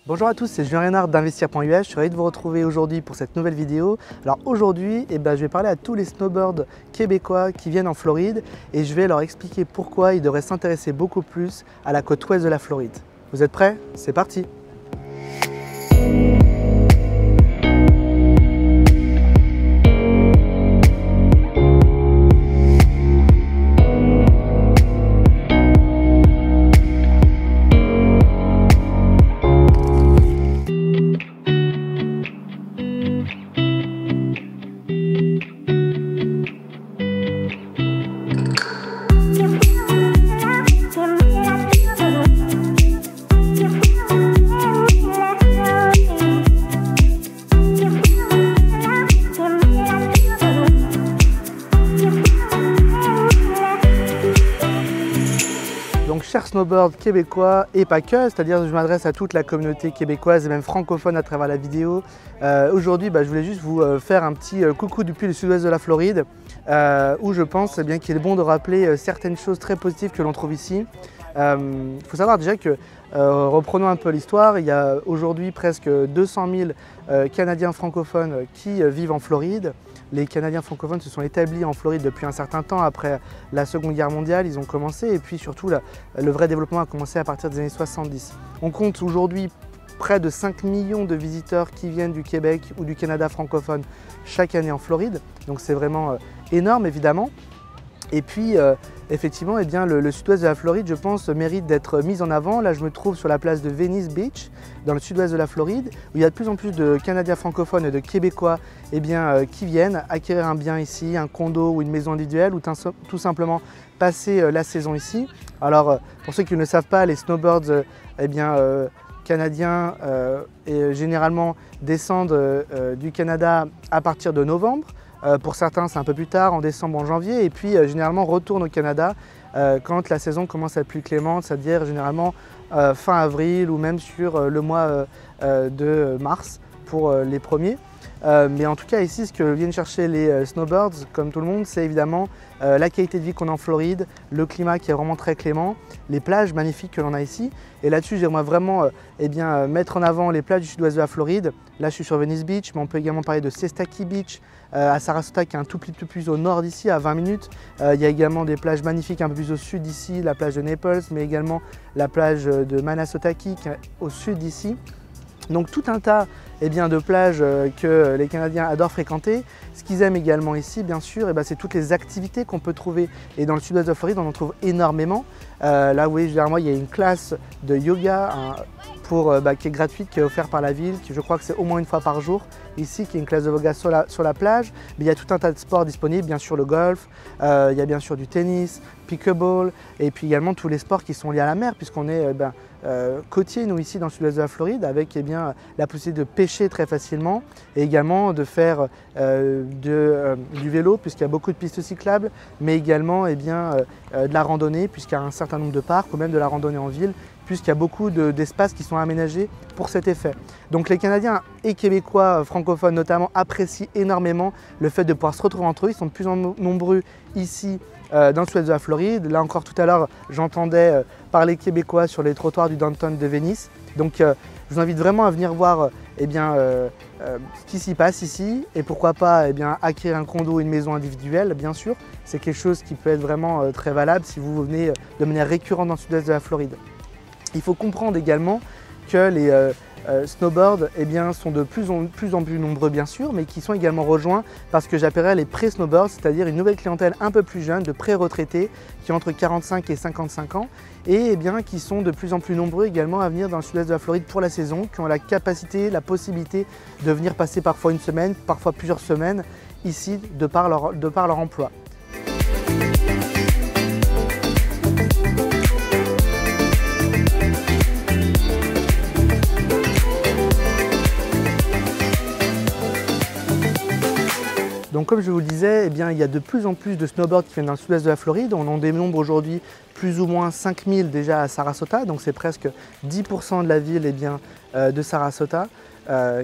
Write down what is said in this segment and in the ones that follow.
Bonjour à tous, c'est Julien Reynard d'Investir.us. Je suis ravi de vous retrouver aujourd'hui pour cette nouvelle vidéo. Alors aujourd'hui, je vais parler à tous les snowboards québécois qui viennent en Floride et je vais leur expliquer pourquoi ils devraient s'intéresser beaucoup plus à la côte ouest de la Floride. Vous êtes prêts? C'est parti! Donc chers snowboards québécois et pas que, c'est-à-dire que je m'adresse à toute la communauté québécoise et même francophone à travers la vidéo. Aujourd'hui, je voulais juste vous faire un petit coucou depuis le sud-ouest de la Floride où je pense qu'il est bon de rappeler certaines choses très positives que l'on trouve ici. Il faut savoir déjà que, reprenons un peu l'histoire, il y a aujourd'hui presque 200 000 Canadiens francophones qui vivent en Floride. Les Canadiens francophones se sont établis en Floride depuis un certain temps, après la Seconde Guerre mondiale, ils ont commencé et puis surtout le vrai développement a commencé à partir des années 70. On compte aujourd'hui près de 5 millions de visiteurs qui viennent du Québec ou du Canada francophone chaque année en Floride, donc c'est vraiment énorme évidemment. Et puis effectivement, le sud-ouest de la Floride, je pense, mérite d'être mis en avant. Là, je me trouve sur la place de Venice Beach, dans le sud-ouest de la Floride, où il y a de plus en plus de Canadiens francophones et de Québécois qui viennent acquérir un bien ici, un condo ou une maison individuelle, ou tout simplement passer la saison ici. Alors, pour ceux qui ne le savent pas, les snowboards canadiens généralement descendent du Canada à partir de novembre. Pour certains, c'est un peu plus tard, en décembre, en janvier, et puis généralement retournent au Canada quand la saison commence à être plus clémente, c'est-à-dire généralement fin avril ou même sur le mois de mars pour les premiers. Mais en tout cas ici, ce que viennent chercher les snowbirds, comme tout le monde, c'est évidemment la qualité de vie qu'on a en Floride, le climat qui est vraiment très clément, les plages magnifiques que l'on a ici. Et là-dessus, j'aimerais vraiment mettre en avant les plages du sud-ouest de la Floride. Là, je suis sur Venice Beach, mais on peut également parler de Sestaki Beach, à Sarasota qui est un tout petit peu plus au nord d'ici, à 20 minutes. Il y a également des plages magnifiques un peu plus au sud d'ici, la plage de Naples, mais également la plage de Manasotaki qui est au sud d'ici. Donc tout un tas de plages que les Canadiens adorent fréquenter. Ce qu'ils aiment également ici, bien sûr, c'est toutes les activités qu'on peut trouver. Et dans le sud-ouest de la Floride, on en trouve énormément. Là, vous voyez, généralement, il y a une classe de yoga qui est gratuite, qui est offerte par la ville, qui je crois que c'est au moins une fois par jour. Ici, qui est une classe de yoga sur la plage. Mais il y a tout un tas de sports disponibles, bien sûr le golf, il y a bien sûr du tennis, pickleball, et puis également tous les sports qui sont liés à la mer, puisqu'on est côtier, nous, ici, dans le sud-ouest de la Floride, avec la possibilité de pêcher très facilement, et également de faire du vélo, puisqu'il y a beaucoup de pistes cyclables, mais également de la randonnée, puisqu'il y a un certain nombre de parcs, ou même de la randonnée en ville, puisqu'il y a beaucoup d'espaces qui sont aménagés pour cet effet. Donc les Canadiens et Québécois francophones notamment apprécient énormément le fait de pouvoir se retrouver entre eux. Ils sont de plus en plus nombreux ici dans le sud-ouest de la Floride. Là encore tout à l'heure, j'entendais parler québécois sur les trottoirs du downtown de Venise. Donc je vous invite vraiment à venir voir ce qui s'y passe ici et pourquoi pas acquérir un condo ou une maison individuelle, bien sûr. C'est quelque chose qui peut être vraiment très valable si vous venez de manière récurrente dans le sud-ouest de la Floride. Il faut comprendre également que les snowboards sont de plus en plus nombreux bien sûr, mais qui sont également rejoints par ce que j'appellerais les pré-snowboards, c'est-à-dire une nouvelle clientèle un peu plus jeune, de pré-retraités, qui ont entre 45 et 55 ans, et qui sont de plus en plus nombreux également à venir dans le sud-est de la Floride pour la saison, qui ont la capacité, la possibilité de venir passer parfois une semaine, parfois plusieurs semaines ici de par leur emploi. Donc comme je vous le disais, il y a de plus en plus de snowboards qui viennent dans le sud-est de la Floride. On en dénombre aujourd'hui plus ou moins 5000 déjà à Sarasota, donc c'est presque 10% de la ville de Sarasota.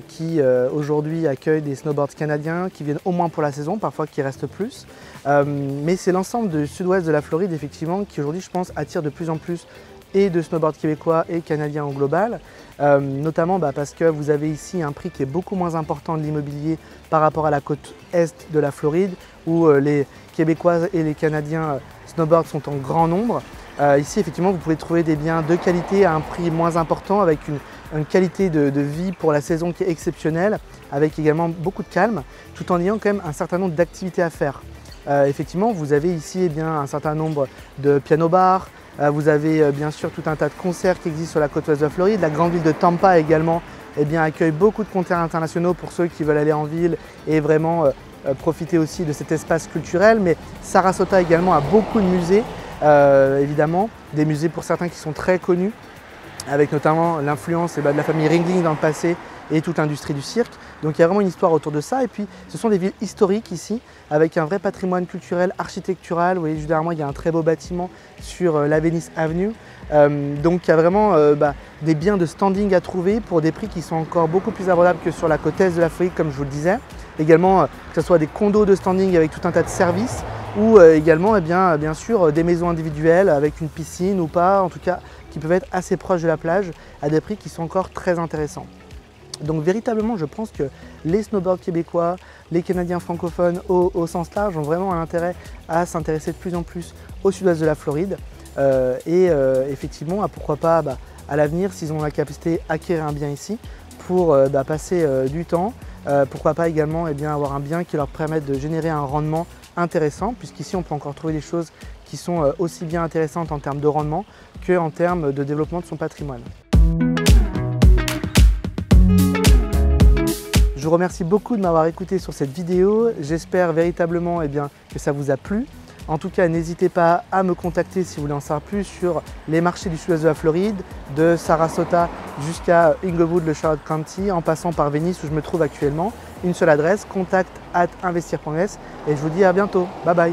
Qui aujourd'hui accueille des snowboards canadiens qui viennent au moins pour la saison, parfois qui restent plus. Mais c'est l'ensemble du sud-ouest de la Floride effectivement qui aujourd'hui je pense attire de plus en plus et de snowboard québécois et canadien au global, notamment parce que vous avez ici un prix qui est beaucoup moins important de l'immobilier par rapport à la côte est de la Floride où les Québécoises et les Canadiens snowboard sont en grand nombre. Ici effectivement vous pouvez trouver des biens de qualité à un prix moins important avec une qualité de vie pour la saison qui est exceptionnelle, avec également beaucoup de calme, tout en ayant quand même un certain nombre d'activités à faire. Effectivement, vous avez ici un certain nombre de piano-bars, vous avez bien sûr tout un tas de concerts qui existent sur la côte ouest de la Floride. La grande ville de Tampa également accueille beaucoup de concerts internationaux pour ceux qui veulent aller en ville et vraiment profiter aussi de cet espace culturel. Mais Sarasota également a beaucoup de musées, évidemment, des musées pour certains qui sont très connus, avec notamment l'influence de la famille Ringling dans le passé et toute l'industrie du cirque. Donc il y a vraiment une histoire autour de ça. Et puis ce sont des villes historiques ici, avec un vrai patrimoine culturel, architectural. Vous voyez, juste derrière moi, il y a un très beau bâtiment sur la Venice Avenue. Donc il y a vraiment des biens de standing à trouver pour des prix qui sont encore beaucoup plus abordables que sur la côte est de la Floride, comme je vous le disais. Également, que ce soit des condos de standing avec tout un tas de services, ou également bien sûr des maisons individuelles avec une piscine ou pas, en tout cas qui peuvent être assez proches de la plage à des prix qui sont encore très intéressants. Donc véritablement je pense que les snowboards québécois, les Canadiens francophones au sens large ont vraiment un intérêt à s'intéresser de plus en plus au sud-ouest de la Floride effectivement pourquoi pas à l'avenir s'ils ont la capacité d'acquérir un bien ici pour passer du temps, pourquoi pas également avoir un bien qui leur permette de générer un rendement intéressant, puisqu'ici on peut encore trouver des choses qui sont aussi bien intéressantes en termes de rendement qu'en termes de développement de son patrimoine. Je vous remercie beaucoup de m'avoir écouté sur cette vidéo, j'espère véritablement que ça vous a plu. En tout cas, n'hésitez pas à me contacter si vous voulez en savoir plus sur les marchés du sud-ouest de la Floride, de Sarasota jusqu'à Inglewood, le Charlotte County, en passant par Venice où je me trouve actuellement. Une seule adresse, contact@investir.es et je vous dis à bientôt. Bye bye.